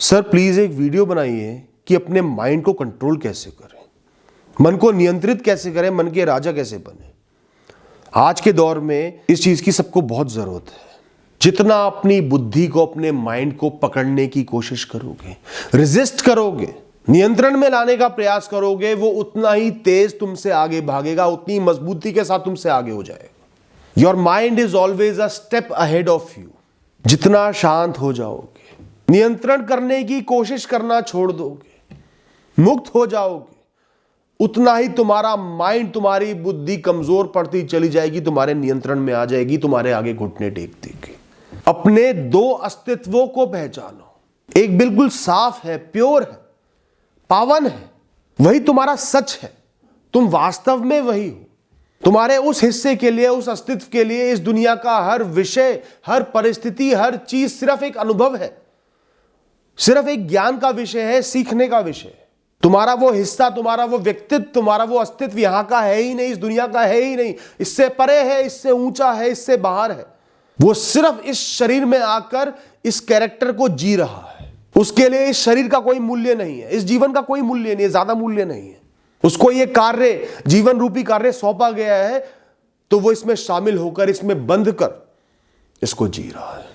Sir please एक video बनाइए कि अपने माइंड को कंट्रोल कैसे करें, मन को नियंत्रित कैसे करें, मन के राजा कैसे बने। आज के दौर में इस चीज की सबको बहुत जरूरत है। जितना अपनी बुद्धि को, अपने माइंड को पकड़ने की कोशिश करोगे, रेजिस्ट करोगे, नियंत्रण में लाने का प्रयास करोगे, वो उतना ही तेज तुमसे आगे भागेगा, उतनी मजबूती के साथ तुमसे आगे हो जाएगा। Your mind is always a step ahead of you. जितना शांत हो जाओगे, नियंत्रण करने की कोशिश करना छोड़ दोगे, मुक्त हो जाओगे, उतना ही तुम्हारा माइंड, तुम्हारी बुद्धि कमजोर पड़ती चली जाएगी, तुम्हारे नियंत्रण में आ जाएगी, तुम्हारे आगे घुटने टेक देगी। अपने दो अस्तित्वों को पहचानो। एक बिल्कुल साफ है, प्योर है, पावन है, वही तुम्हारा सच है, तुम वास्तव में वही हो। तुम्हारे उस हिस्से के लिए, उस अस्तित्व के लिए इस दुनिया का हर विषय, हर परिस्थिति, हर चीज सिर्फ एक अनुभव है, सिर्फ एक ज्ञान का विषय है, सीखने का विषय है। तुम्हारा वो हिस्सा, तुम्हारा वो व्यक्तित्व, तुम्हारा वो अस्तित्व यहां का है ही नहीं, इस दुनिया का है ही नहीं, इससे परे है, इससे ऊंचा है, इससे बाहर है। वो सिर्फ इस शरीर में आकर इस कैरेक्टर को जी रहा है। उसके लिए इस शरीर का कोई मूल्य नहीं है, इस जीवन का कोई मूल्य नहीं है, ज्यादा मूल्य नहीं है। उसको ये कार्य, जीवन रूपी कार्य सौंपा गया है, तो वो इसमें शामिल होकर, इसमें बंध कर इसको जी रहा है।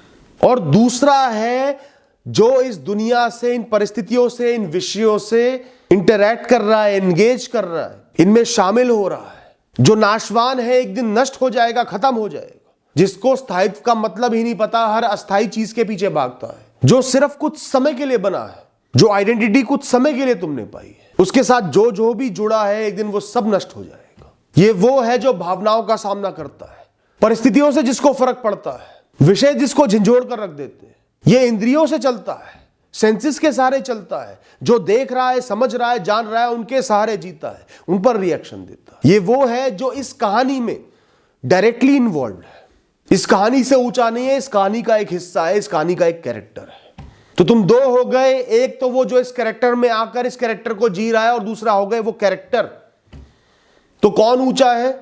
और दूसरा है जो इस दुनिया से, इन परिस्थितियों से, इन विषयों से इंटरैक्ट कर रहा है, एंगेज कर रहा है, इनमें शामिल हो रहा है, जो नाशवान है, एक दिन नष्ट हो जाएगा, खत्म हो जाएगा, जिसको स्थायित्व का मतलब ही नहीं पता, हर अस्थायी चीज के पीछे भागता है, जो सिर्फ कुछ समय के लिए बना है, जो आइडेंटिटी कुछ समय के लिए तुमने पाई है, उसके साथ जो जो भी जुड़ा है, एक दिन वो सब नष्ट हो जाएगा। ये वो है जो भावनाओं का सामना करता है, परिस्थितियों से जिसको फर्क पड़ता है, विषय जिसको झंझोड़ कर रख देते हैं। ये इंद्रियों से चलता है, सेंसेस के सहारे चलता है, जो देख रहा है, समझ रहा है, जान रहा है, उनके सहारे जीता है, उन पर रिएक्शन देता है। ये वो है जो इस कहानी में डायरेक्टली इन्वॉल्व है, इस कहानी से ऊंचा नहीं है, इस कहानी का एक हिस्सा है, इस कहानी का एक कैरेक्टर है। तो तुम दो हो गए, एक तो वो जो इस कैरेक्टर में आकर इस कैरेक्टर को जी रहा है, और दूसरा हो गए वो कैरेक्टर। तो कौन ऊंचा है?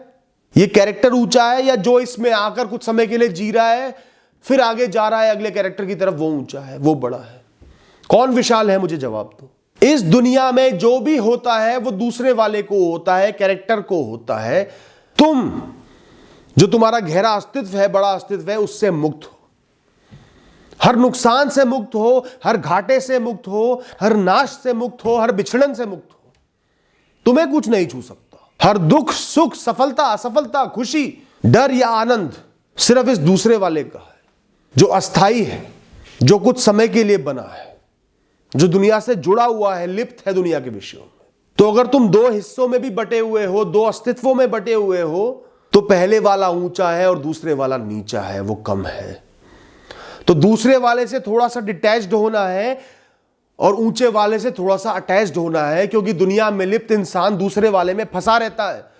ये कैरेक्टर ऊंचा है, या जो इसमें आकर कुछ समय के लिए जी रहा है, फिर आगे जा रहा है अगले कैरेक्टर की तरफ, वो ऊंचा है, वो बड़ा है? कौन विशाल है? मुझे जवाब दो। इस दुनिया में जो भी होता है वो दूसरे वाले को होता है, कैरेक्टर को होता है। तुम जो तुम्हारा गहरा अस्तित्व है, बड़ा अस्तित्व है, उससे मुक्त हो, हर नुकसान से मुक्त हो, हर घाटे से मुक्त हो, हर नाश से मुक्त हो, हर बिछड़न से मुक्त हो। तुम्हें कुछ नहीं छू सकता। हर दुख, सुख, सफलता, असफलता, खुशी, डर या आनंद सिर्फ इस दूसरे वाले का है, जो अस्थाई है, जो कुछ समय के लिए बना है, जो दुनिया से जुड़ा हुआ है, लिप्त है दुनिया के विषयों में। तो अगर तुम दो हिस्सों में भी बटे हुए हो, दो अस्तित्वों में बटे हुए हो, तो पहले वाला ऊंचा है और दूसरे वाला नीचा है, वो कम है। तो दूसरे वाले से थोड़ा सा डिटैच्ड होना है और ऊंचे वाले से थोड़ा सा अटैच्ड होना है, क्योंकि दुनिया में लिप्त इंसान दूसरे वाले में फंसा रहता है।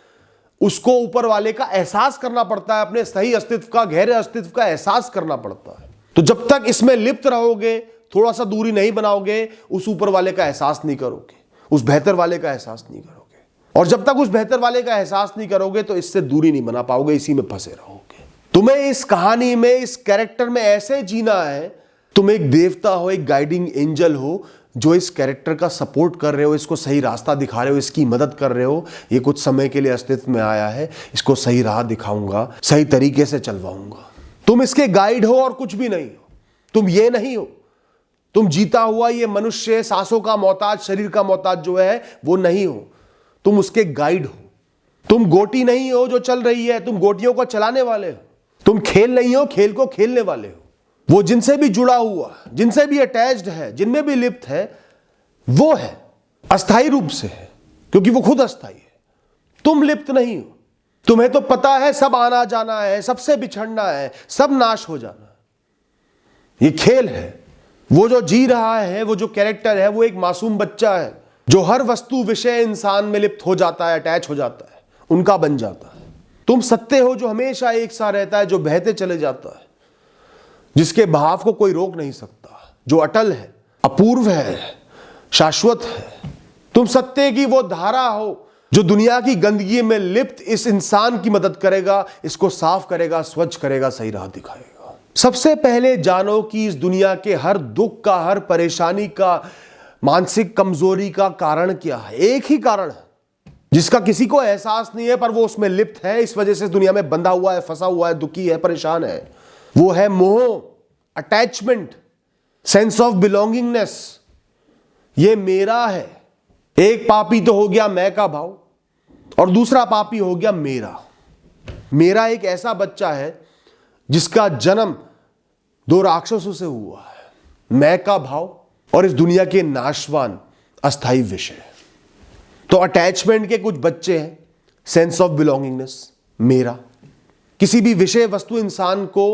उसको ऊपर वाले का एहसास करना पड़ता है, अपने सही अस्तित्व का, गहरे अस्तित्व का एहसास करना पड़ता है। तो जब तक इसमें लिप्त रहोगे, थोड़ा सा दूरी नहीं बनाओगे, उस ऊपर वाले का एहसास नहीं करोगे, उस बेहतर वाले का एहसास नहीं करोगे। और जब तक उस बेहतर वाले का एहसास नहीं करोगे, तो इससे दूरी नहीं बना पाओगे, इसी में फंसे रहोगे। तुम्हें इस कहानी में, इस कैरेक्टर में ऐसे जीना है, तुम एक देवता हो, एक गाइडिंग एंजल हो, जो इस कैरेक्टर का सपोर्ट कर रहे हो, इसको सही रास्ता दिखा रहे हो, इसकी मदद कर रहे हो। ये कुछ समय के लिए अस्तित्व में आया है, इसको सही राह दिखाऊंगा, सही तरीके से चलवाऊंगा। तुम इसके गाइड हो और कुछ भी नहीं हो। तुम ये नहीं हो, तुम जीता हुआ ये मनुष्य, सांसों का मोहताज, शरीर का मोहताज जो है, वो नहीं हो। तुम उसके गाइड हो। तुम गोटी नहीं हो जो चल रही है, तुम गोटियों को चलाने वाले हो। तुम खेल नहीं हो, खेल को खेलने वाले हो। वो जिनसे भी जुड़ा हुआ, जिनसे भी अटैच्ड है, जिनमें भी लिप्त है, वो है, अस्थाई रूप से है, क्योंकि वो खुद अस्थाई है। तुम लिप्त नहीं हो। तुम्हें तो पता है सब आना जाना है, सबसे बिछड़ना है, सब नाश हो जाना है। ये खेल है। वो जो जी रहा है, वो जो कैरेक्टर है, वो एक मासूम बच्चा है, जो हर वस्तु, विषय, इंसान में लिप्त हो जाता है, अटैच हो जाता है, उनका बन जाता है। तुम सत्य हो जो हमेशा एक सा रहता है, जो बहते चले जाता है, जिसके बहाव को कोई रोक नहीं सकता, जो अटल है, अपूर्व है, शाश्वत है। तुम सत्य की वो धारा हो जो दुनिया की गंदगी में लिप्त इस इंसान की मदद करेगा, इसको साफ करेगा, स्वच्छ करेगा, सही राह दिखाएगा। सबसे पहले जानो कि इस दुनिया के हर दुख का, हर परेशानी का, मानसिक कमजोरी का कारण क्या है। एक ही कारण है जिसका किसी को एहसास नहीं है, पर वो उसमें लिप्त है, इस वजह से इस दुनिया में बंधा हुआ है, फंसा हुआ है, दुखी है, परेशान है। वो है मोह, अटैचमेंट, सेंस ऑफ बिलोंगिंगनेस। ये मेरा है। एक पापी तो हो गया मैं का भाव, और दूसरा पापी हो गया मेरा। मेरा एक ऐसा बच्चा है जिसका जन्म दो राक्षसों से हुआ है, मैं का भाव और इस दुनिया के नाशवान अस्थाई विषय। तो अटैचमेंट के कुछ बच्चे हैं, सेंस ऑफ बिलोंगिंगनेस, मेरा, किसी भी विषय वस्तु इंसान को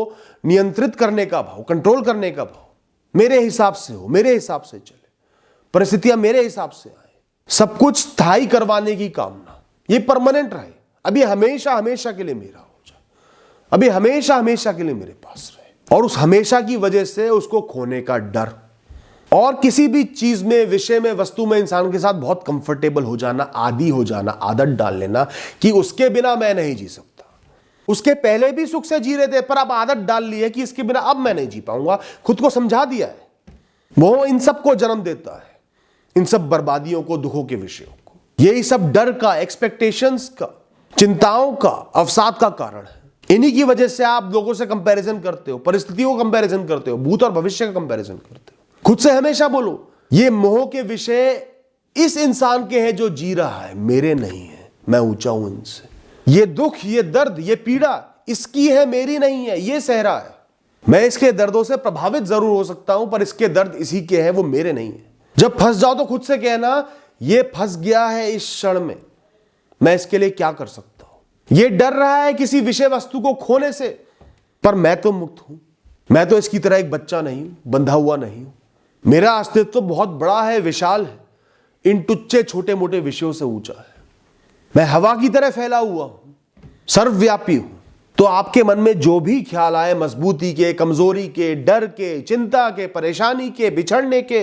नियंत्रित करने का भाव, कंट्रोल करने का भाव, मेरे हिसाब से हो, मेरे हिसाब से चले, परिस्थितियां मेरे हिसाब से आए, सब कुछ स्थायी करवाने की कामना, ये परमानेंट रहे, अभी हमेशा हमेशा के लिए मेरा हो जाए, अभी हमेशा हमेशा के लिए मेरे पास रहे। और उस हमेशा की वजह से उसको खोने का डर, और किसी भी चीज में, विषय में, वस्तु में इंसान के साथ बहुत कंफर्टेबल हो जाना, आदी हो जाना, आदत डाल लेना कि उसके बिना मैं नहीं जी सकता। उसके पहले भी सुख से जी रहे थे, पर अब आदत डाल ली है कि इसके बिना अब मैं नहीं जी पाऊंगा, खुद को समझा दिया है। वो इन सब को जन्म देता है, इन सब बर्बादियों को, दुखों के विषयों को। यही सब डर का, एक्सपेक्टेशंस का, चिंताओं का, अवसाद का कारण है। इन्हीं की वजह से आप लोगों से कंपैरिजन करते हो, परिस्थितियों को कंपैरिजन करते हो, भूत और भविष्य का कंपैरिजन करते हो। खुद से हमेशा बोलो, ये मोह के विषय इस इंसान के हैं जो जी रहा है, मेरे नहीं है, मैं ऊंचा हूं इनसे। ये दुख, ये दर्द, ये पीड़ा इसकी है, मेरी नहीं है, ये सह रहा है। मैं इसके दर्दों से प्रभावित जरूर हो सकता हूं, पर इसके दर्द इसी के हैं, वो मेरे नहीं है। जब फंस जाओ तो खुद से कहना, ये फंस गया है इस क्षण में, मैं इसके लिए क्या कर सकता हूं। ये डर रहा है किसी विषय वस्तु को खोने से, पर मैं तो मुक्त हूं, मैं तो इसकी तरह एक बच्चा नहीं हूं, बंधा हुआ नहीं हूं। मेरा अस्तित्व तो बहुत बड़ा है, विशाल है, इन टुच्चे छोटे मोटे विषयों से ऊंचा है। मैं हवा की तरह फैला हुआ हूं, सर्वव्यापी हूं। तो आपके मन में जो भी ख्याल आए, मजबूती के, कमजोरी के, डर के, चिंता के, परेशानी के, बिछड़ने के,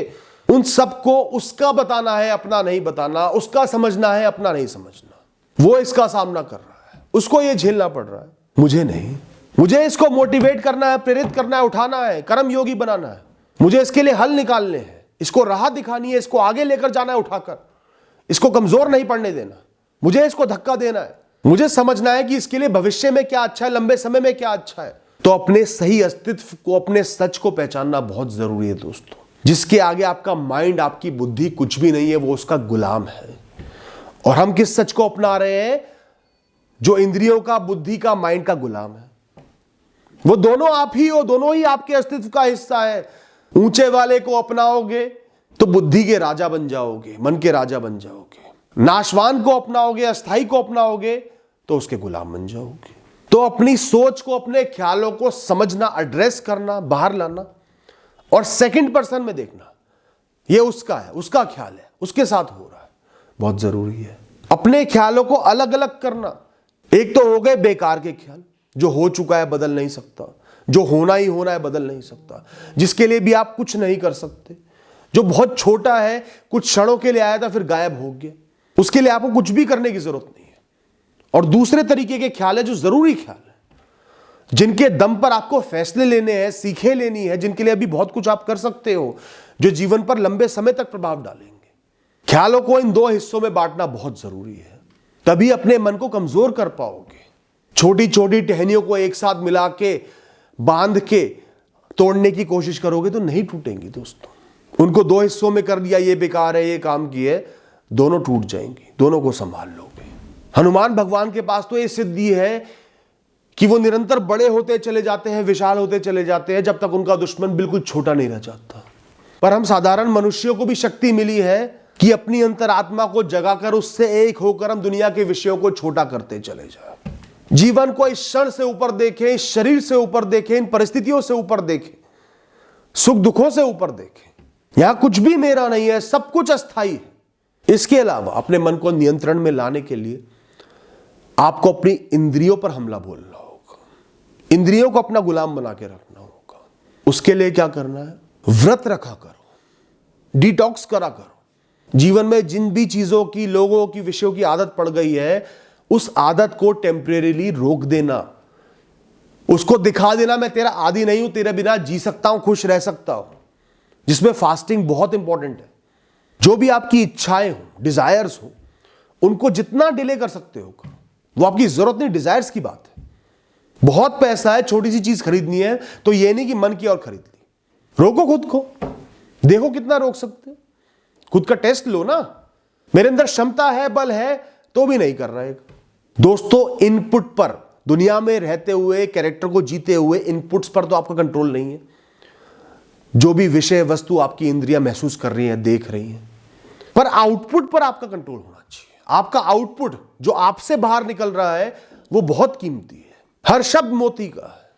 उन सबको उसका बताना है, अपना नहीं बताना। उसका समझना है, अपना नहीं समझना। वो इसका सामना कर रहा है, उसको ये झेलना पड़ रहा है, मुझे नहीं। मुझे इसको मोटिवेट करना है, प्रेरित करना है, उठाना है, कर्म योगी बनाना है। मुझे इसके लिए हल निकालने हैं, इसको राह दिखानी है, इसको आगे लेकर जाना है उठाकर, इसको कमजोर नहीं पड़ने देना, मुझे इसको धक्का देना है। मुझे समझना है कि इसके लिए भविष्य में क्या अच्छा है, लंबे समय में क्या अच्छा है। तो अपने सही अस्तित्व को, अपने सच को पहचानना बहुत जरूरी है दोस्तों। जिसके आगे आपका माइंड, आपकी बुद्धि कुछ भी नहीं है, वो उसका गुलाम है। और हम किस सच को अपना रहे हैं? जो इंद्रियों का, बुद्धि का, माइंड का गुलाम है। वो दोनों आप ही हो, दोनों ही आपके अस्तित्व का हिस्सा है। ऊंचे वाले को अपनाओगे तो बुद्धि के राजा बन जाओगे, मन के राजा बन जाओगे। नाशवान को अपनाओगे, अस्थाई को अपनाओगे तो उसके गुलाम बन जाओगे। तो अपनी सोच को, अपने ख्यालों को समझना, एड्रेस करना, बाहर लाना और सेकंड पर्सन में देखना, ये उसका है, उसका ख्याल है, उसके साथ हो रहा है, बहुत जरूरी है। अपने ख्यालों को अलग अलग करना। एक तो हो गए बेकार के ख्याल, जो हो चुका है बदल नहीं सकता, जो होना ही होना है बदल नहीं सकता, जिसके लिए भी आप कुछ नहीं कर सकते, जो बहुत छोटा है, कुछ क्षणों के लिए आया था फिर गायब हो गया, उसके लिए आपको कुछ भी करने की जरूरत नहीं है। और दूसरे तरीके के ख्याल है जो जरूरी ख्याल है, जिनके दम पर आपको फैसले लेने हैं, सीखें लेनी है, जिनके लिए अभी बहुत कुछ आप कर सकते हो, जो जीवन पर लंबे समय तक प्रभाव डालेंगे। ख्यालों को इन दो हिस्सों में बांटना बहुत जरूरी है, तभी अपने मन को कमजोर कर पाओगे। छोटी छोटी टहनियों को एक साथ मिला के, बांध के तोड़ने की कोशिश करोगे तो नहीं टूटेंगी दोस्तों। उनको दो हिस्सों में कर दिया, ये बेकार है, ये काम किए, दोनों टूट जाएंगी, दोनों को संभाल लोगे। हनुमान भगवान के पास तो ये सिद्धि है कि वो निरंतर बड़े होते चले जाते हैं, विशाल होते चले जाते हैं, जब तक उनका दुश्मन बिल्कुल छोटा नहीं रह जाता। पर हम साधारण मनुष्यों को भी शक्ति मिली है कि अपनी अंतरात्मा को जगाकर उससे एक होकर हम दुनिया के विषयों को छोटा करते चले जाए। जीवन को इस क्षण से ऊपर देखें, इस शरीर से ऊपर देखें, इन परिस्थितियों से ऊपर देखें, सुख दुखों से ऊपर देखें। यहां कुछ भी मेरा नहीं है, सब कुछ अस्थाई है। इसके अलावा अपने मन को नियंत्रण में लाने के लिए आपको अपनी इंद्रियों पर हमला बोलना होगा, इंद्रियों को अपना गुलाम बना के रखना होगा। उसके लिए क्या करना है? व्रत रखा करो, डिटॉक्स करा करो। जीवन में जिन भी चीजों की, लोगों की, विषयों की आदत पड़ गई है, उस आदत को टेम्परेरीली रोक देना, उसको दिखा देना मैं तेरा आदी नहीं हूं, तेरे बिना जी सकता हूं, खुश रह सकता हूं, जिसमें फास्टिंग बहुत इंपॉर्टेंट है। जो भी आपकी इच्छाएं हो, डिजायर्स हो, उनको जितना डिले कर सकते हो, वो आपकी जरूरत नहीं, डिजायर्स की बात है। बहुत पैसा है, छोटी सी चीज खरीदनी है, तो ये नहीं कि मन की और खरीद ली। रोको खुद को, देखो कितना रोक सकते हो, खुद का टेस्ट लो ना। मेरे अंदर क्षमता है, बल है, तो भी नहीं कर रहा है। दोस्तों, इनपुट पर, दुनिया में रहते हुए, कैरेक्टर को जीते हुए, इनपुट्स पर तो आपका कंट्रोल नहीं है। जो भी विषय वस्तु आपकी इंद्रियां महसूस कर रही हैं, देख रही हैं, पर आउटपुट पर आपका कंट्रोल होना चाहिए। आपका आउटपुट जो आपसे बाहर निकल रहा है वो बहुत कीमती है। हर शब्द मोती का है,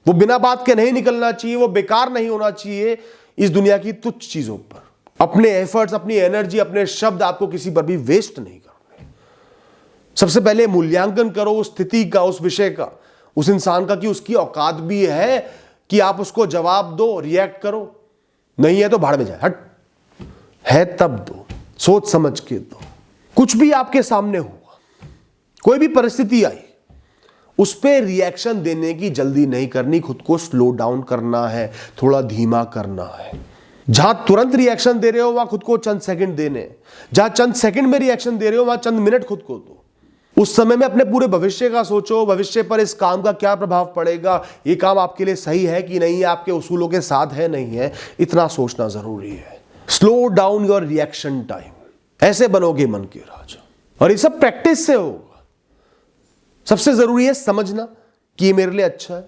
वो बिना बात के नहीं निकलना चाहिए, वो बेकार नहीं होना चाहिए इस दुनिया की तुच्छ चीजों पर। अपने एफर्ट्स, अपनी एनर्जी, अपने शब्द आपको किसी पर भी वेस्ट नहीं करने। सबसे पहले मूल्यांकन करो उस स्थिति का, उस विषय का, उस इंसान का, कि उसकी औकात भी है कि आप उसको जवाब दो, रिएक्ट करो। नहीं है तो भाड़ में जाए, हट। है तब दो, सोच समझ के दो। कुछ भी आपके सामने हुआ, कोई भी परिस्थिति आई, उस पर रिएक्शन देने की जल्दी नहीं करनी, खुद को स्लो डाउन करना है, थोड़ा धीमा करना है। जहां तुरंत रिएक्शन दे रहे हो वहां खुद को चंद सेकंड देने, जहां चंद सेकंड में रिएक्शन दे रहे हो वहां चंद मिनट खुद को दो। उस समय में अपने पूरे भविष्य का सोचो, भविष्य पर इस काम का क्या प्रभाव पड़ेगा, ये काम आपके लिए सही है कि नहीं है, आपके उसूलों के साथ है नहीं है, इतना सोचना जरूरी है। Slow down your reaction time, ऐसे बनोगे मन के राजा। और ये सब प्रैक्टिस से होगा। सबसे जरूरी है समझना कि ये मेरे लिए अच्छा है,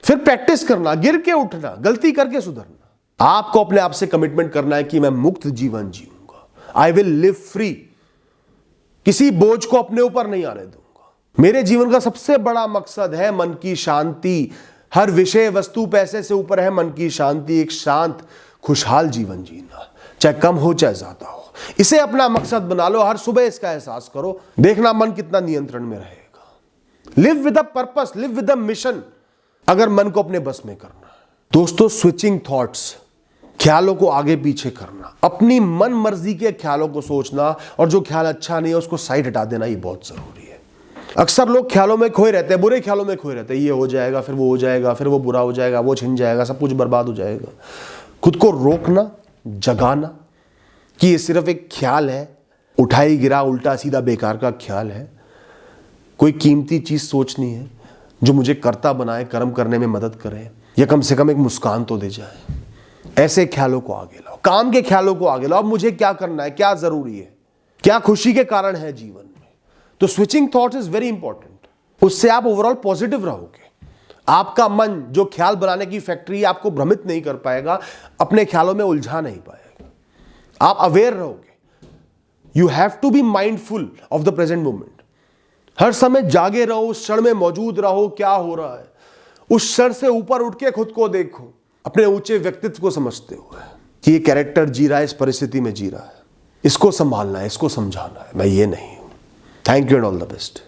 फिर प्रैक्टिस करना, गिर के उठना, गलती करके सुधरना। आपको अपने आप से कमिटमेंट करना है कि मैं मुक्त जीवन जीऊंगा, आई विल लिव फ्री, किसी बोझ को अपने ऊपर नहीं आने दूंगा। मेरे जीवन का सबसे बड़ा मकसद है मन की शांति। हर विषय वस्तु पैसे से ऊपर है मन की शांति, एक शांत खुशहाल जीवन जीना, चाहे कम हो चाहे ज्यादा हो। इसे अपना मकसद बना लो, हर सुबह इसका एहसास करो, देखना मन कितना नियंत्रण में रहेगा। Live with a purpose, live with a mission, अगर मन को अपने बस में करना है। दोस्तों, स्विचिंग थॉट्स, ख्यालों को आगे पीछे करना, अपनी मन मर्जी के ख्यालों को सोचना, और जो ख्याल अच्छा नहीं है उसको साइड हटा देना, ये बहुत जरूरी है। अक्सर लोग ख्यालों में खोए रहते हैं, बुरे ख्यालों में खोए रहते हैं, ये हो जाएगा, फिर वो हो जाएगा, फिर वो बुरा हो जाएगा, वो छिन जाएगा, सब कुछ बर्बाद हो जाएगा। खुद को रोकना, जगाना कि ये सिर्फ एक ख्याल है, उठाई गिरा उल्टा सीधा बेकार का ख्याल है। कोई कीमती चीज सोचनी है जो मुझे कर्ता बनाए, कर्म करने में मदद करे, या कम से कम एक मुस्कान तो दे जाए। ऐसे ख्यालों को आगे लाओ, काम के ख्यालों को आगे लाओ। अब मुझे क्या करना है, क्या जरूरी है, क्या खुशी के कारण है जीवन में। तो switching thoughts is very important. उससे आप ओवरऑल पॉजिटिव रहोगे। आपका मन जो ख्याल बनाने की फैक्ट्री, आपको भ्रमित नहीं कर पाएगा, अपने ख्यालों में उलझा नहीं पाएगा। आप अवेयर रहोगे। You have to be mindful of the present moment. हर समय जागे रहो, उस क्षण में मौजूद रहो, क्या हो रहा है उस क्षण से ऊपर उठ के खुद को देखो, अपने ऊंचे व्यक्तित्व को समझते हुए कि ये कैरेक्टर जी रहा है, इस परिस्थिति में जी रहा है, इसको संभालना है, इसको समझाना है, मैं ये नहीं हूं। Thank you and all the best.